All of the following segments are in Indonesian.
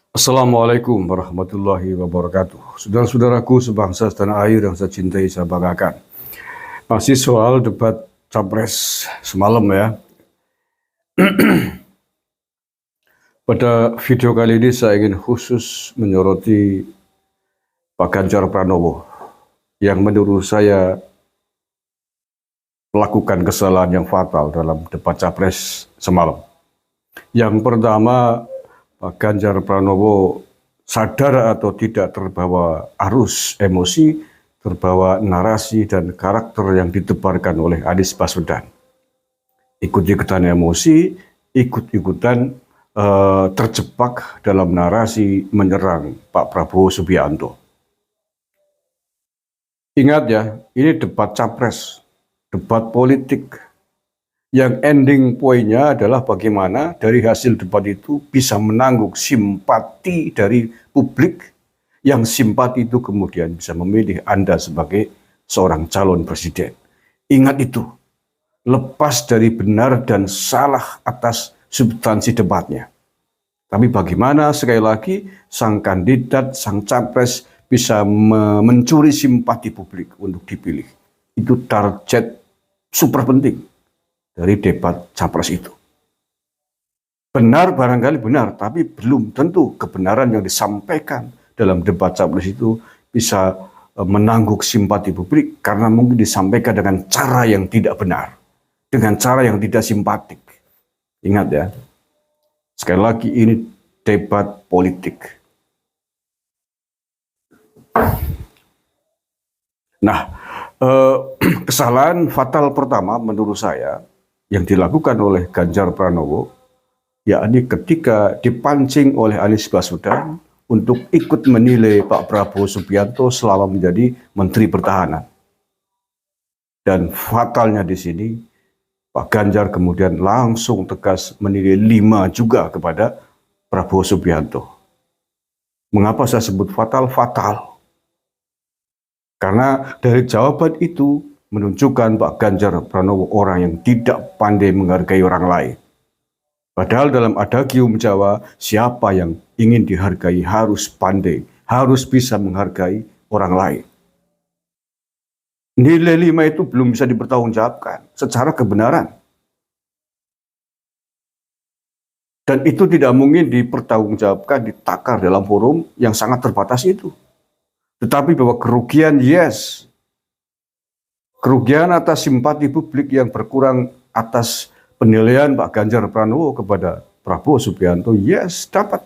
Assalamualaikum warahmatullahi wabarakatuh. Saudara-saudaraku sebangsa setanah air yang saya cintai, saya banggakan. Masih soal debat Capres semalam ya. Pada video kali ini saya ingin khusus menyoroti Pak Ganjar Pranowo yang menurut saya melakukan kesalahan yang fatal dalam debat Capres semalam. Yang pertama, Pak Ganjar Pranowo sadar atau tidak terbawa arus emosi, terbawa narasi dan karakter yang ditebarkan oleh Anies Baswedan. Ikut-ikutan emosi, ikut-ikutan terjebak dalam narasi menyerang Pak Prabowo Subianto. Ingat ya, ini debat Capres, debat politik. Yang ending poinnya adalah bagaimana dari hasil debat itu bisa menangguk simpati dari publik, yang simpati itu kemudian bisa memilih Anda sebagai seorang calon presiden. Ingat itu, lepas dari benar dan salah atas substansi debatnya. Tapi bagaimana sekali lagi sang kandidat, sang capres bisa mencuri simpati publik untuk dipilih. Itu target super penting dari debat Capres itu. Benar barangkali benar, tapi belum tentu kebenaran yang disampaikan dalam debat Capres itu bisa menangguk simpati publik karena mungkin disampaikan dengan cara yang tidak benar, dengan cara yang tidak simpatik. Ingat ya, sekali lagi ini debat politik. Nah, kesalahan fatal pertama menurut saya yang dilakukan oleh Ganjar Pranowo, yakni ketika dipancing oleh Anies Baswedan untuk ikut menilai Pak Prabowo Subianto selama menjadi Menteri Pertahanan. Dan fatalnya di sini, Pak Ganjar kemudian langsung tegas menilai 5 juga kepada Prabowo Subianto. Mengapa saya sebut fatal? Fatal. Karena dari jawaban itu menunjukkan Pak Ganjar Pranowo orang yang tidak pandai menghargai orang lain. Padahal dalam adagium Jawa, siapa yang ingin dihargai harus pandai, harus bisa menghargai orang lain. Nilai 5 itu belum bisa dipertanggungjawabkan secara kebenaran. Dan itu tidak mungkin dipertanggungjawabkan, ditakar dalam forum yang sangat terbatas itu. Tetapi bahwa kerugian, yes. Kerugian atas simpati publik yang berkurang atas penilaian Pak Ganjar Pranowo kepada Prabowo Subianto, yes, dapat.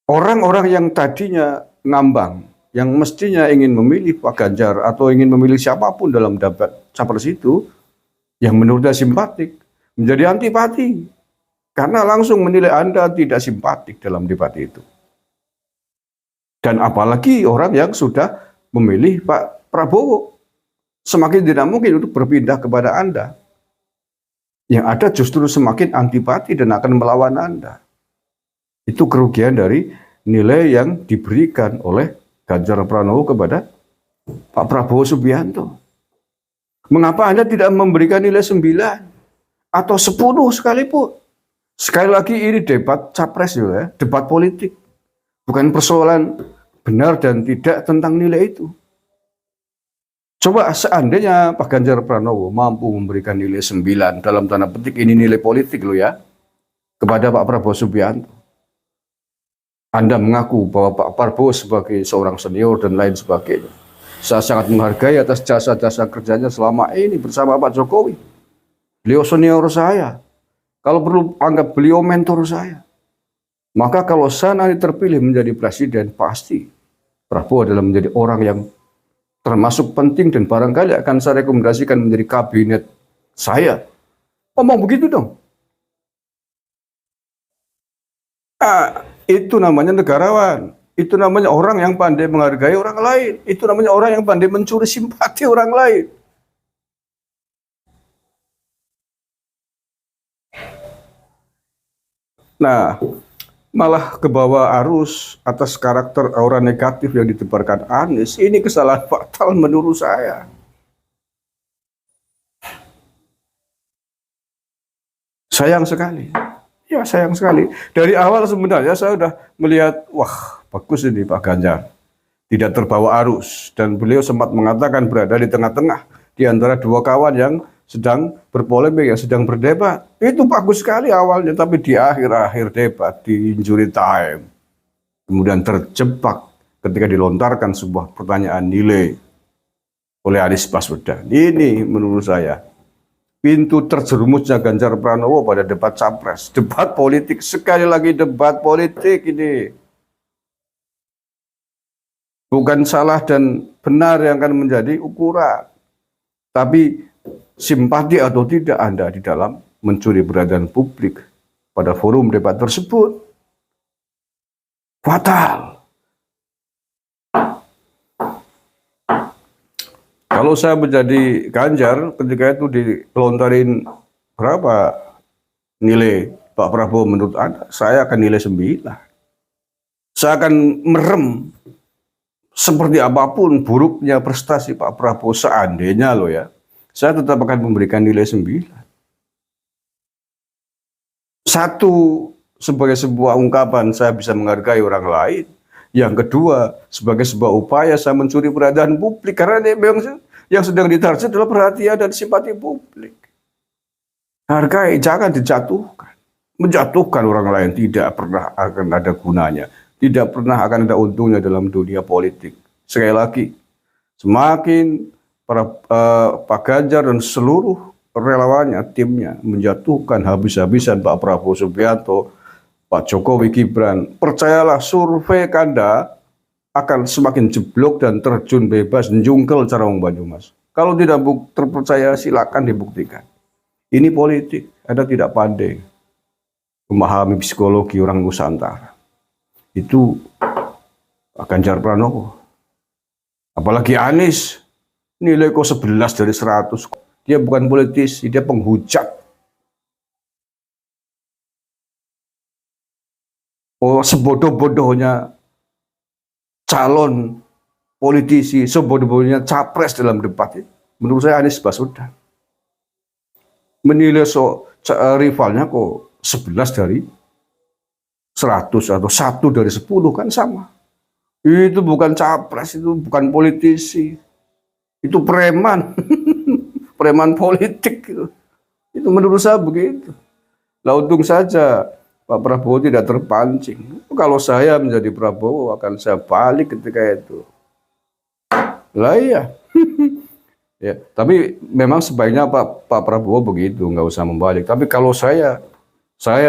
Orang-orang yang tadinya ngambang, yang mestinya ingin memilih Pak Ganjar atau ingin memilih siapapun dalam debat Capres itu, yang menurutnya simpatik, menjadi antipati. Karena langsung menilai Anda tidak simpatik dalam debat itu. Dan apalagi orang yang sudah memilih Pak Prabowo, semakin tidak mungkin untuk berpindah kepada Anda. Yang ada justru semakin antipati dan akan melawan Anda. Itu kerugian dari nilai yang diberikan oleh Ganjar Pranowo kepada Pak Prabowo Subianto. Mengapa Anda tidak memberikan nilai 9 atau 10 sekalipun? Sekali lagi ini debat Capres ya, debat politik. Bukan persoalan benar dan tidak tentang nilai itu. Coba seandainya Pak Ganjar Pranowo mampu memberikan nilai 9, dalam tanda petik ini nilai politik loh ya, kepada Pak Prabowo Subianto. Anda mengaku bahwa Pak Prabowo sebagai seorang senior dan lain sebagainya. Saya sangat menghargai atas jasa-jasa kerjanya selama ini bersama Pak Jokowi. Beliau senior saya. Kalau perlu anggap beliau mentor saya. Maka kalau saya nanti terpilih menjadi presiden, pasti Prabowo adalah menjadi orang yang termasuk penting dan barangkali akan saya rekomendasikan menjadi kabinet saya. Ngomong begitu dong. Itu namanya negarawan. Itu namanya orang yang pandai menghargai orang lain. Itu namanya orang yang pandai mencuri simpati orang lain. Nah, malah ke bawah arus atas karakter aura negatif yang ditebarkan Anies. Ini kesalahan fatal menurut saya. Sayang sekali. Ya sayang sekali. Dari awal sebenarnya saya sudah melihat, wah bagus ini Pak Ganjar. Tidak terbawa arus. Dan beliau sempat mengatakan berada di tengah-tengah. Di antara dua kawan yang sedang berpolemik, yang sedang berdebat. Itu bagus sekali awalnya. Tapi di akhir-akhir debat, di injury time, kemudian terjebak ketika dilontarkan sebuah pertanyaan nilai oleh Anies Baswedan. Ini menurut saya pintu terjerumusnya Ganjar Pranowo pada debat capres, debat politik, sekali lagi debat politik ini. Bukan salah dan benar yang akan menjadi ukuran, tapi simpati atau tidak Anda di dalam mencuri perhatian publik pada forum debat tersebut. Fatal. Kalau saya menjadi Ganjar ketika itu dilontarin berapa nilai Pak Prabowo menurut Anda, saya akan nilai 9. Saya akan merem seperti apapun buruknya prestasi Pak Prabowo seandainya loh ya. Saya tetap akan memberikan nilai 9. Satu, sebagai sebuah ungkapan saya bisa menghargai orang lain. Yang kedua, sebagai sebuah upaya saya mencuri perhatian publik. Karena memang yang sedang ditarget adalah perhatian dan simpati publik. Hargai, jangan dijatuhkan. Menjatuhkan orang lain tidak pernah akan ada gunanya. Tidak pernah akan ada untungnya dalam dunia politik. Sekali lagi, semakin Pak Ganjar dan seluruh relawannya, timnya, menjatuhkan habis-habisan Pak Prabowo Subianto, Pak Jokowi Gibran, percayalah survei Anda akan semakin jeblok dan terjun bebas, njungkel cara wong Banyumas. Kalau tidak terpercaya silakan dibuktikan. Ini politik, Anda tidak pandai memahami psikologi orang Nusantara. Itu Pak Ganjar Pranowo. Apalagi Anies, nilai kok 11 dari 100. Dia bukan politisi, dia penghujat. Oh, sebodoh-bodohnya calon politisi, sebodoh-bodohnya capres dalam debat itu. Menurut saya Anies Baswedan. Menilai rivalnya kok 11 dari 100 atau 1 dari 10 kan sama. Itu bukan capres, itu bukan politisi. Itu preman. Preman politik. Itu menurut saya begitu. Lah untung saja Pak Prabowo tidak terpancing. Kalau saya menjadi Prabowo akan saya balik ketika itu. Lah iya. Ya, tapi memang sebaiknya Pak Prabowo begitu, nggak usah membalik. Tapi kalau saya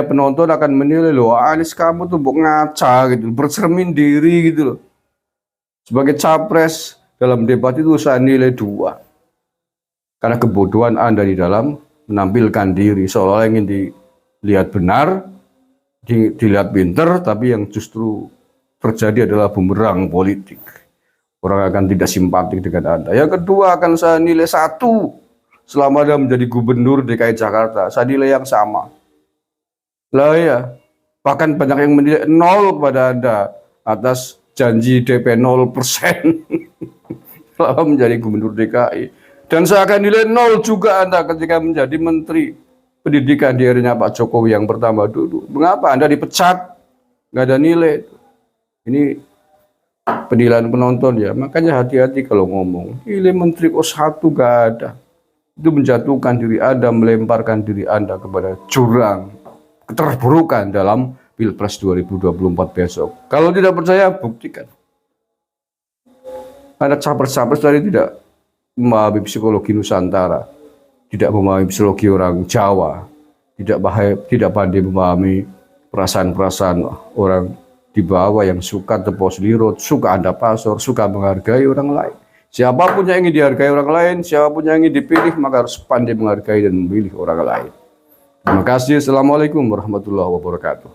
penonton akan menilai, loh Anies kamu tuh ngaca gitu, bercermin diri gitu loh. Sebagai capres dalam debat itu saya nilai 2. Karena kebodohan Anda di dalam menampilkan diri seolah-olah ingin dilihat benar, dilihat pinter, tapi yang justru terjadi adalah bumerang politik. Orang akan tidak simpatik dengan Anda. Yang kedua akan saya nilai 1. Selama Anda menjadi gubernur DKI Jakarta, saya nilai yang sama. Lah ya, bahkan banyak yang menilai 0 kepada Anda atas janji DP 0% selama menjadi gubernur DKI. Dan saya akan nilai 0 juga Anda ketika menjadi menteri pendidikan di eranya Pak Jokowi yang pertama dulu. Mengapa Anda dipecat? Nggak ada nilai. Ini penilaian penonton ya. Makanya hati-hati kalau ngomong. Nilai menteri kok 1 nggak ada. Itu menjatuhkan diri Anda, melemparkan diri Anda kepada jurang keterburukan dalam Pilpres 2024 besok. Kalau tidak percaya, buktikan. Ada capres-capres tadi tidak memahami psikologi Nusantara, tidak memahami psikologi orang Jawa, tidak pandai memahami perasaan-perasaan orang di bawah yang suka tepos lirut, suka anda pasor, suka menghargai orang lain. Siapapun yang ingin dihargai orang lain, siapapun yang ingin dipilih, maka harus pandai menghargai dan memilih orang lain. Terima kasih. Assalamualaikum warahmatullahi wabarakatuh.